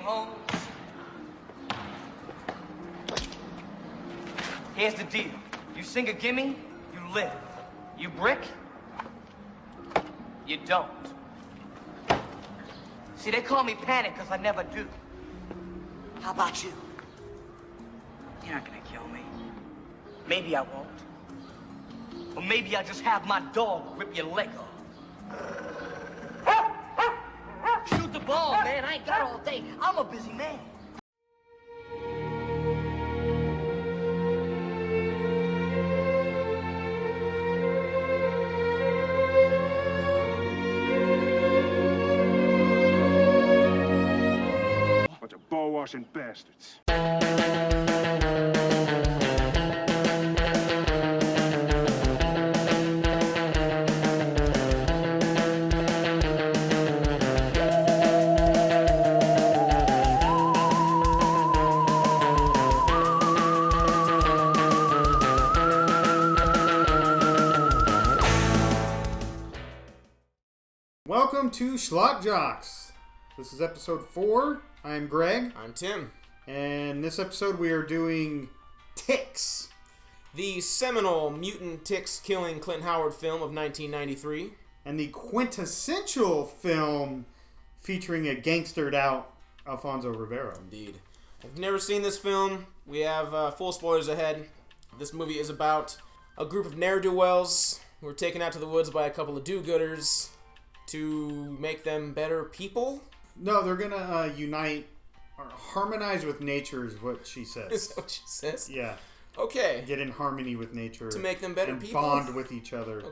Holmes. Here's the deal. You sing a gimme, you live. You brick, you don't. See, they call me Panic because I never do. How about you? You're not gonna kill me. Maybe I won't. Or maybe I'll just have my dog rip your leg off. Shoot the ball, man. I ain't got all day. I'm a busy man. Bunch of ball-washing bastards. Welcome to Schlock Jocks. This is episode 4. I'm Greg. I'm Tim. And this episode we are doing Ticks. The seminal mutant ticks-killing Clint Howard film of 1993. And the quintessential film featuring a gangstered out Alfonso Ribeiro. Indeed. If you've never seen this film, we have full spoilers ahead. This movie is about a group of ne'er-do-wells who are taken out to the woods by a couple of do-gooders to make them better people. No, they're going to unite or harmonize with nature is what she says. Is that what she says? Yeah. Okay. Get in harmony with nature. To make them better and people? bond with each other. Okay.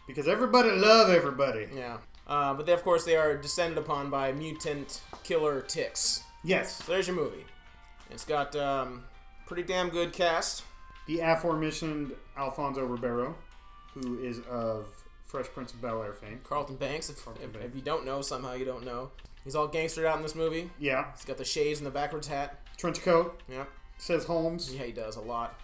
Because everybody love everybody. Yeah. But they, of course, they are descended upon by mutant killer ticks. Yes. So there's your movie. It's got pretty damn good cast. The aforementioned Alfonso Ribeiro, who is of Fresh Prince of Bel-Air fame. Carlton Banks, if you don't know, somehow you don't know. He's all gangstered out in this movie. Yeah. He's got the shades and the backwards hat. Trench coat. Yeah. Says Holmes. Yeah, he does a lot.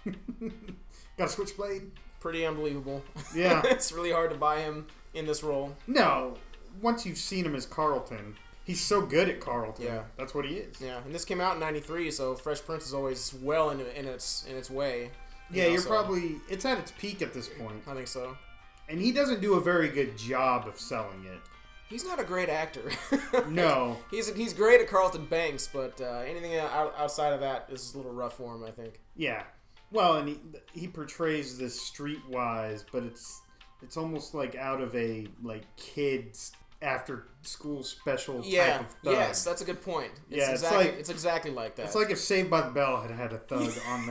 Got a switchblade. Pretty unbelievable. Yeah. It's really hard to buy him in this role. No. Once you've seen him as Carlton, he's so good at Carlton. Yeah. That's what he is. Yeah, and this came out in 93, so Fresh Prince is always well in its way. Yeah, you're probably... It's at its peak at this point. I think so. And he doesn't do a very good job of selling it. He's not a great actor. No. He's great at Carlton Banks, but anything outside of that is a little rough for him, I think. Yeah. Well, and he portrays this streetwise, but it's almost like out of a kids after school special type of thug. Yes, that's a good point. It's exactly like that. It's like if Saved by the Bell had a thug on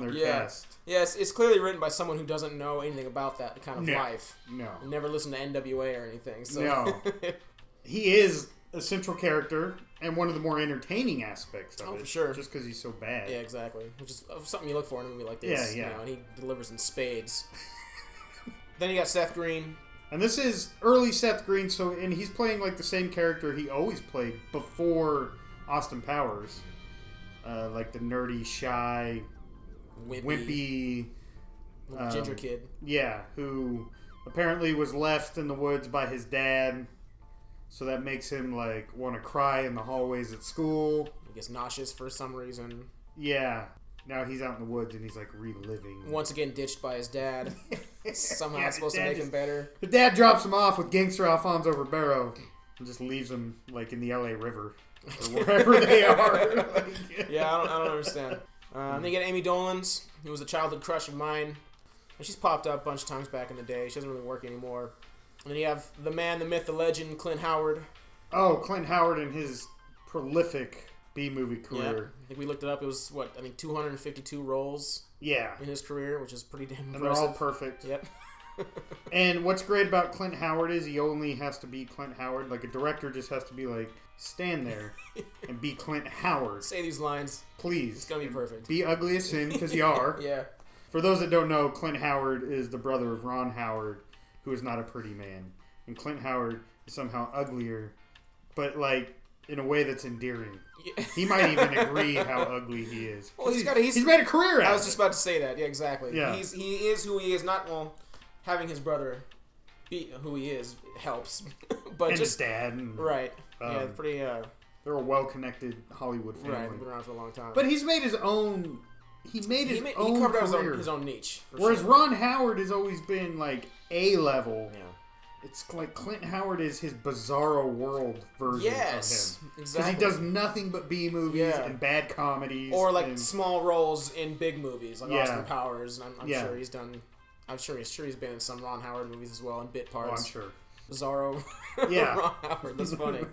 their cast. Yes, it's clearly written by someone who doesn't know anything about that kind of life. No. Never listened to NWA or anything. So. No. He is a central character and one of the more entertaining aspects of it. For sure. Just because he's so bad. Yeah, exactly. Which is something you look for in a movie like this. Yeah. You know, and he delivers in spades. Then you got Seth Green. And this is early Seth Green, and he's playing like the same character he always played before Austin Powers. Like the nerdy, shy, wimpy ginger kid. Yeah, who apparently was left in the woods by his dad, so that makes him want to cry in the hallways at school. He gets nauseous for some reason. Yeah. Now he's out in the woods and he's reliving. Once again ditched by his dad. Somehow it's supposed to make him better. The dad drops him off with gangster Alfonso Ribeiro and just leaves him in the LA River or wherever they are. Yeah, I don't understand. Then you get Amy Dolenz, who was a childhood crush of mine. And she's popped up a bunch of times back in the day. She doesn't really work anymore. And then you have the man, the myth, the legend, Clint Howard. Oh, Clint Howard and his prolific B-movie career. Yeah. I think we looked it up. It was, 252 roles in his career, which is pretty damn impressive. And they're all perfect. Yep. And what's great about Clint Howard is he only has to be Clint Howard. Like, a director just has to be stand there and be Clint Howard. Say these lines. Please. It's going to be perfect. Be ugly as sin, because you are. Yeah. For those that don't know, Clint Howard is the brother of Ron Howard, who is not a pretty man. And Clint Howard is somehow uglier, but in a way that's endearing. Yeah. He might even agree how ugly he is. Well, he's made a career out of it. I was just about to say that. Yeah, exactly. Yeah. He is who he is. Not, having his brother be who he is helps. But and just his dad. And, right. Yeah, pretty They're a well-connected Hollywood family. Right, been around for a long time. But he's made his own. He carved out career. his own niche. Whereas Ron Howard has always been like A-level. Yeah. It's like Clint Howard is his bizarro world version of him. Exactly. Because he does nothing but B movies and bad comedies. Or like small roles in big movies, like Austin Powers. And I'm sure he's done. I'm sure he's been in some Ron Howard movies as well, in bit parts. Oh, I'm sure. Bizarro. Yeah. Ron Howard. That's funny.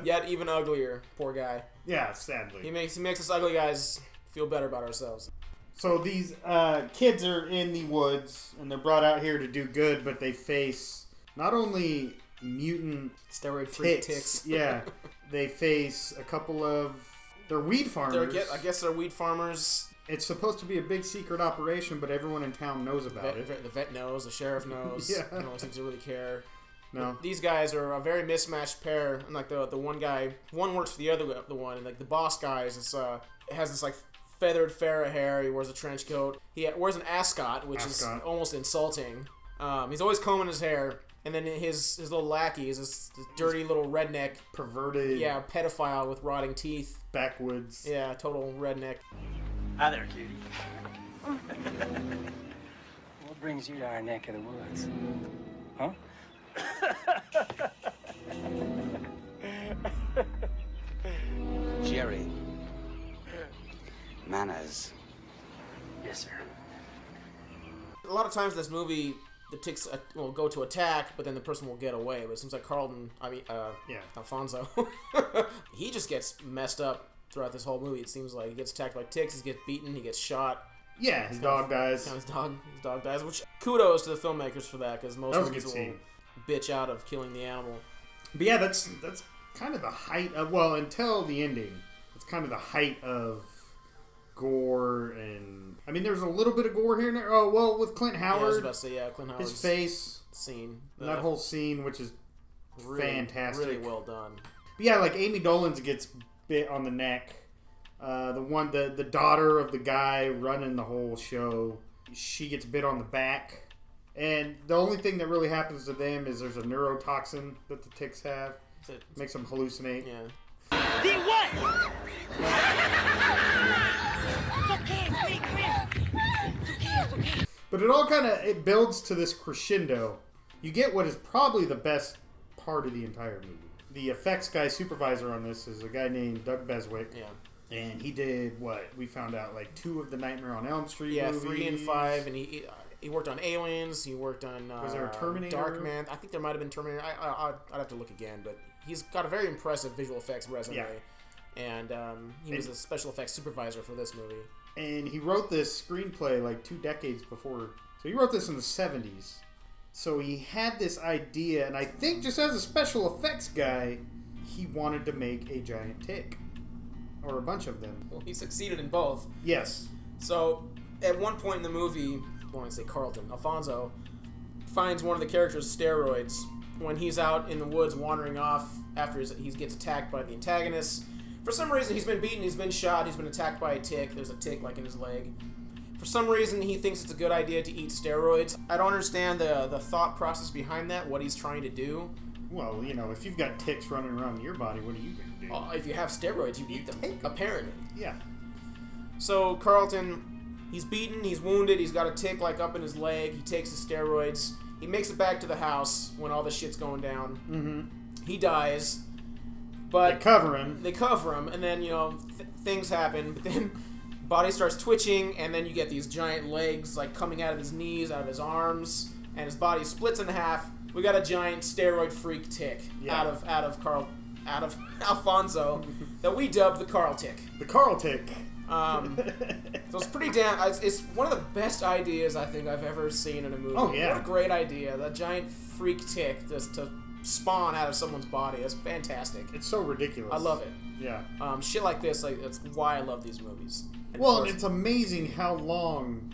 Yet even uglier. Poor guy. Yeah, sadly. He makes us ugly guys feel better about ourselves. So these kids are in the woods, and they're brought out here to do good, but they face not only mutant steroid-free ticks. Yeah, they face a couple of... They're weed farmers. I guess they're weed farmers. It's supposed to be a big secret operation, but everyone in town knows about it. The vet knows, the sheriff knows. Yeah. No one seems to really care. No. These guys are a very mismatched pair. And like the one guy, one works for the one, and like the boss guy has this like feathered Farrah hair. He wears a trench coat. He wears an ascot, which is almost insulting. He's always combing his hair. And then his little lackey is this dirty little redneck. Perverted. Yeah, pedophile with rotting teeth. Backwoods. Yeah, total redneck. Hi there, cutie. What brings you to our neck of the woods? Huh? Jerry. Manners. Yes, sir. A lot of times in this movie, the ticks will go to attack, but then the person will get away. But it seems like Alfonso, he just gets messed up throughout this whole movie. It seems like he gets attacked by ticks, he gets beaten, he gets shot. Yeah, his dog dies. His dog dies, which kudos to the filmmakers for that, because most movies will bitch out of killing the animal. But yeah, that's kind of the height of, well, until the ending, it's kind of the height of gore. And I mean, there's a little bit of gore here and there. Oh, well, with Clint Howard. Yeah, I was about to say, Clint Howard's his face scene, that whole scene, which is really, fantastic, really well done. But yeah, like Amy Dolenz gets bit on the neck. The daughter of the guy running the whole show, she gets bit on the back. And the only thing that really happens to them is there's a neurotoxin that the ticks have. Makes them hallucinate. Yeah. Then what? It's okay. But it all it builds to this crescendo. You get what is probably the best part of the entire movie. The effects guy supervisor on this is a guy named Doug Beswick. Yeah. And he did what? We found out like 2 of the Nightmare on Elm Street movies. 3 and 5, and he worked on Aliens. He worked on was there a Terminator? Darkman. I think there might have been Terminator. I'd have to look again, but he's got a very impressive visual effects resume. Yeah. And he was the special effects supervisor for this movie. And he wrote this screenplay like 2 decades before. So he wrote this in the 70s. So he had this idea, and I think just as a special effects guy, he wanted to make a giant tick. Or a bunch of them. Well, he succeeded in both. Yes. So, at one point in the movie, Alfonso finds one of the characters steroids when he's out in the woods wandering off after he gets attacked by the antagonist. For some reason, he's been beaten, he's been shot, he's been attacked by a tick. There's a tick like in his leg. For some reason, he thinks it's a good idea to eat steroids. I don't understand the thought process behind that, what he's trying to do. Well, you know, if you've got ticks running around in your body, what are you going to do? If you have steroids, you eat them, apparently. Yeah. So, Carlton, he's beaten, he's wounded, he's got a tick like up in his leg, he takes the steroids, he makes it back to the house when all the shit's going down. Mm-hmm. He dies, but... They cover him. And then, things happen, but then body starts twitching, and then you get these giant legs, like, coming out of his knees, out of his arms, and his body splits in half. We got a giant steroid freak tick out of Alfonso that we dubbed the Carl Tick. The Carl Tick. So it's pretty it's one of the best ideas I think I've ever seen in a movie. Oh yeah. What a great idea. That giant freak tick just to spawn out of someone's body. It's fantastic. It's so ridiculous. I love it. Yeah. Shit like this, that's why I love these movies. And it's amazing how long,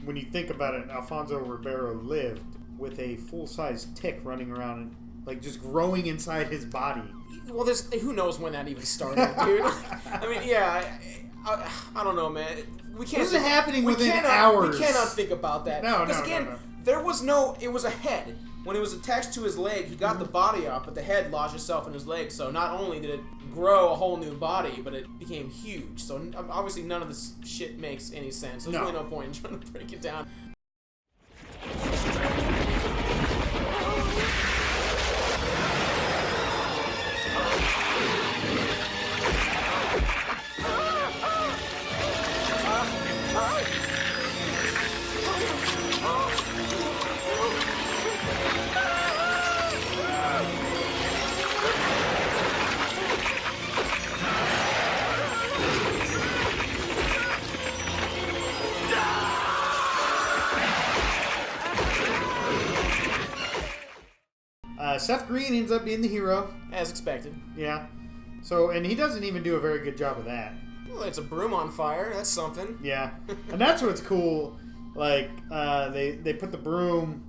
when you think about it, Alfonso Ribeiro lived with a full-size tick running around and like just growing inside his body. Well, who knows when that even started, dude? I mean, yeah, I don't know, man. We can't. This is happening within hours. We cannot think about that. No. There was no. It was a head. When it was attached to his leg, he got the body off, but the head lodged itself in his leg. So not only did it grow a whole new body, but it became huge. So obviously none of this shit makes any sense. There's really no point in trying to break it down. Seth Green ends up being the hero. As expected. Yeah. So, and he doesn't even do a very good job of that. Well, it's a broom on fire. That's something. Yeah. And that's what's cool. Like, they put the broom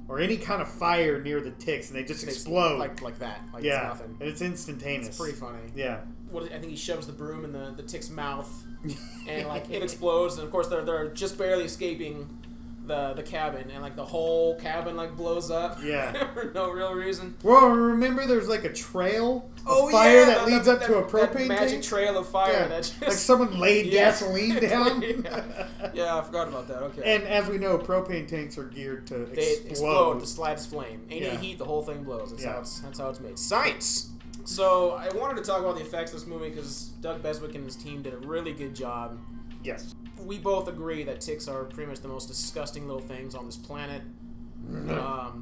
or any kind of fire near the ticks and they just explode. Like that. Like yeah. It's nothing. And it's instantaneous. It's pretty funny. Yeah. I think he shoves the broom in the tick's mouth and like it explodes, and of course they're just barely escaping the cabin, and like the whole cabin like blows up. Yeah. For no real reason. Well, remember there's like a trail of fire that leads up to a propane that magic tank? trail of fire. Yeah. That just, like someone laid gasoline down. Yeah, I forgot about that. Okay. And as we know, propane tanks are geared to They explode with the slightest flame. Any Yeah. heat, the whole thing blows. That's, Yeah. that's how it's made. Science! So, I wanted to talk about the effects of this movie because Doug Beswick and his team did a really good job. Yes. We both agree that ticks are pretty much the most disgusting little things on this planet.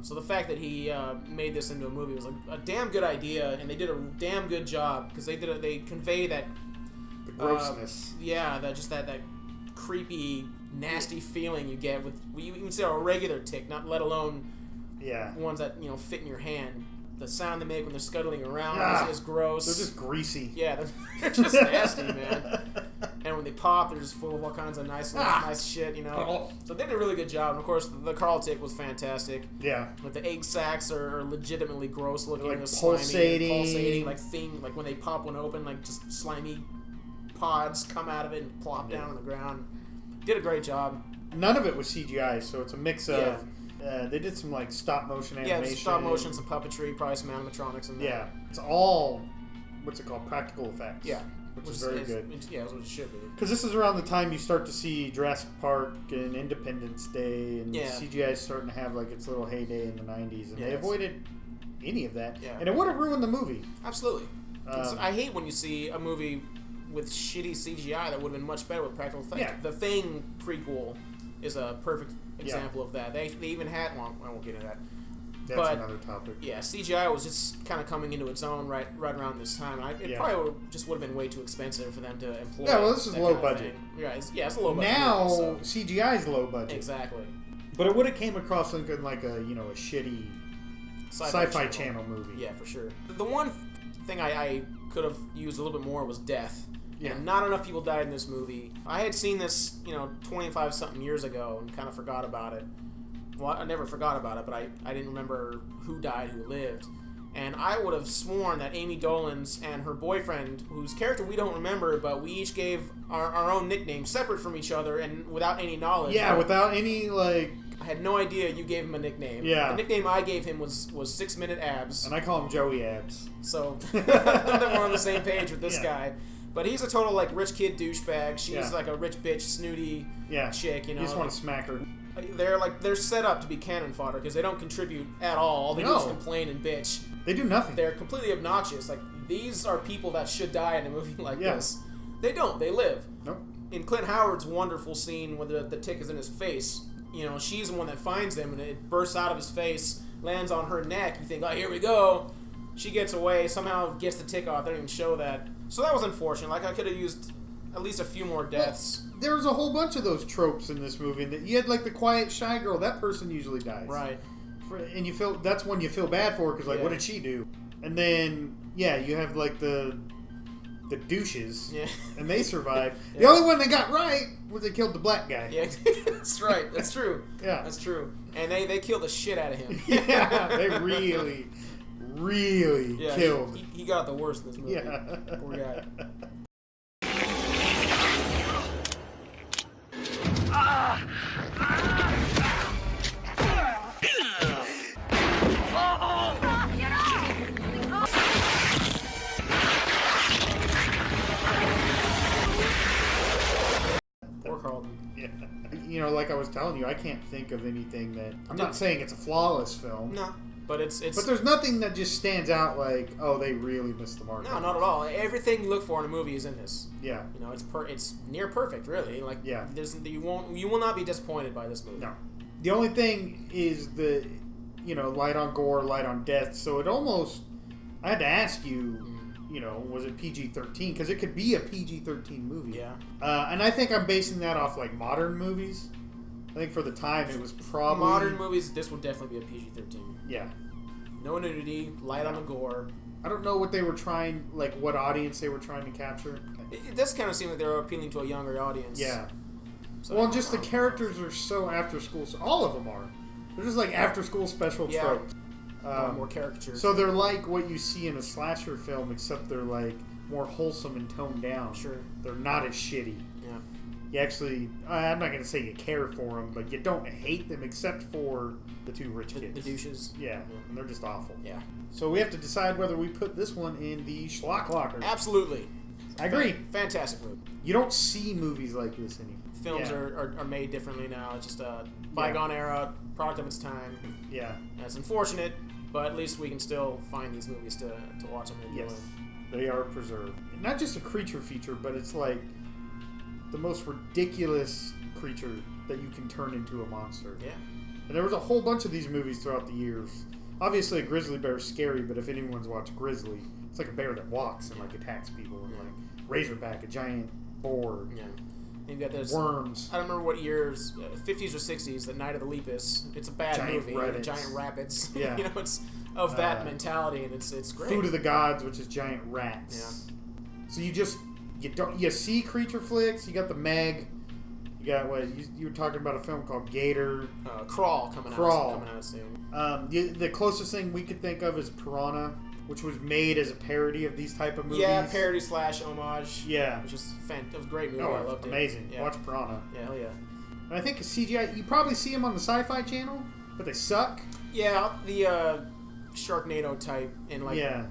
So the fact that he made this into a movie was a damn good idea, and they did a damn good job because they convey that The grossness. that creepy, nasty feeling you get with you can say a regular tick, not let alone ones that fit in your hand. The sound they make when they're scuttling around is gross. They're just greasy. Yeah, they're just nasty, man. And when they pop, they're just full of all kinds of nice shit, So they did a really good job. And of course, the Carl tick was fantastic. Yeah. Like the egg sacs are legitimately gross looking. Like slimy, pulsating, like when they pop one open, like just slimy pods come out of it and plop down on the ground. Did a great job. None of it was CGI, so it's a mix of. They did some like stop motion animation. Yeah, stop motion, some puppetry, probably some animatronics in there. Yeah, it's all practical effects. Yeah, which is very good. Yeah, that's what it should be. Because this is around the time you start to see Jurassic Park and Independence Day, and CGI is starting to have like its little heyday in the '90s, and they avoided any of that. Yeah. And it would have ruined the movie. Absolutely. I hate when you see a movie with shitty CGI that would have been much better with practical effects. Yeah. The Thing prequel is a perfect example of that. They even had, well, I won't get into that. That's another topic. Yeah, CGI was just kind of coming into its own right around this time. It probably would have been way too expensive for them to employ. Yeah, well, this is low budget. It's a low budget. Now movie, so. CGI is low budget. Exactly. But it would have came across looking like a shitty sci-fi channel movie. Yeah, for sure. The one thing I could have used a little bit more was death. Yeah. And not enough people died in this movie. I had seen this, 25-something years ago and kind of forgot about it. Well, I never forgot about it, but I didn't remember who died, who lived. And I would have sworn that Amy Dolenz and her boyfriend, whose character we don't remember, but we each gave our own nicknames separate from each other and without any knowledge. Yeah, without any, like... I had no idea you gave him a nickname. Yeah. The nickname I gave him was 6 Minute Abs. And I call him Joey Abs. So, then we're on the same page with this guy. But he's a total, like, rich kid douchebag. She's like a rich bitch, snooty chick, You just want to smack her. They're set up to be cannon fodder because they don't contribute at all. All they do is complain and bitch. They do nothing. They're completely obnoxious. Like, these are people that should die in a movie like this. They don't. They live. Nope. In Clint Howard's wonderful scene where the tick is in his face, she's the one that finds him, and it bursts out of his face, lands on her neck. You think, oh, here we go. She gets away, somehow gets the tick off. They didn't even show that. So that was unfortunate. Like, I could have used at least a few more deaths. Well, there was a whole bunch of those tropes in this movie. That you had, like, the quiet, shy girl. That person usually dies. Right. And that's when you feel bad for her, because, like, what did she do? And then, you have, like, the douches. Yeah. And they survived. The only one they got right was they killed the black guy. Yeah, that's right. That's true. Yeah. That's true. And they killed the shit out of him. Yeah, they really killed. He got the worst in this movie. Yeah. Poor guy. like I was telling you, I can't think of anything that... I'm not saying it's a flawless film. No, but it's... But there's nothing that just stands out like, oh, they really missed the mark. No, not at all. Everything you look for in a movie is in this. Yeah. You know, it's near perfect, really. Like, yeah. You will not be disappointed by this movie. No. The only thing is the, light on gore, light on death. So it almost... I had to ask you... was it PG-13? Because it could be a PG-13 movie. Yeah. And I think I'm basing that off, like, modern movies. I think for the time it was probably... Modern movies, this would definitely be a PG-13. Yeah. No nudity, light on the gore. I don't know what they were trying, like, what audience they were trying to capture. It does kind of seem like they're appealing to a younger audience. Yeah. So, well, just the characters are so after-school. So all of them are. They're just, like, after-school special tropes. More caricatures. So they're like what you see in a slasher film, except they're like more wholesome and toned down. Sure. They're not as shitty. Yeah. You actually, I'm not going to say you care for them, but you don't hate them except for the two rich kids. The douches. Yeah, and they're just awful. Yeah. So we have to decide whether we put this one in the Schlock Locker. Absolutely. I agree. Fantastic movie. You don't see movies like this anymore. Films are made differently now. It's just a bygone era, product of its time. Yeah. And it's unfortunate, but at least we can still find these movies to watch them and enjoy. Yes. They are preserved. Not just a creature feature, but it's like the most ridiculous creature that you can turn into a monster. Yeah. And there was a whole bunch of these movies throughout the years. Obviously, a grizzly bear is scary, but if anyone's watched Grizzly, it's like a bear that walks and like attacks people. And like Razorback, a giant boar. Yeah. You've got those Worms. I don't remember what years, 50s or 60s, The Night of the Lepus. It's a bad Giant movie. rabbits. Giant rabbits. Yeah. It's of that mentality, and it's great. Food of the Gods, which is giant rats. Yeah. So you see creature flicks. You got the Meg. You got you were talking about a film called Gator. Crawl coming out soon. The closest thing we could think of is Piranha, which was made as a parody of these type of movies. Yeah, parody / homage. Yeah. Which is it was a great movie. Oh, I loved amazing. it. Yeah. Watch Piranha. Yeah, hell yeah. And I think CGI, you probably see them on the Sci-Fi Channel, but they suck. Yeah, the Sharknado type and like. Yeah.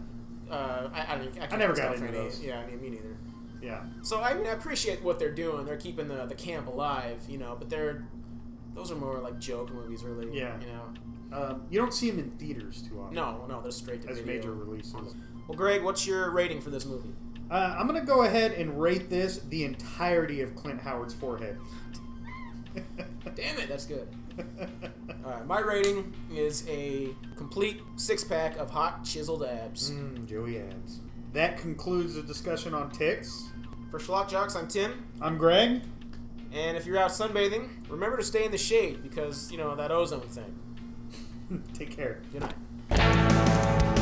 I never got into those. Yeah, me neither. Yeah. So I appreciate what they're doing. They're keeping the camp alive, but those are more like joke movies, really. Yeah. You don't see them in theaters too often. No, they're straight to as video. major releases. Well, Greg, what's your rating for this movie? I'm gonna go ahead and rate this the entirety of Clint Howard's forehead. Damn it, that's good. All right, my rating is a complete 6-pack of hot chiseled abs. Joey abs. That concludes the discussion on ticks. For Schlock Jocks, I'm Tim. I'm Greg. And if you're out sunbathing, remember to stay in the shade because, that ozone thing. Take care. Good night.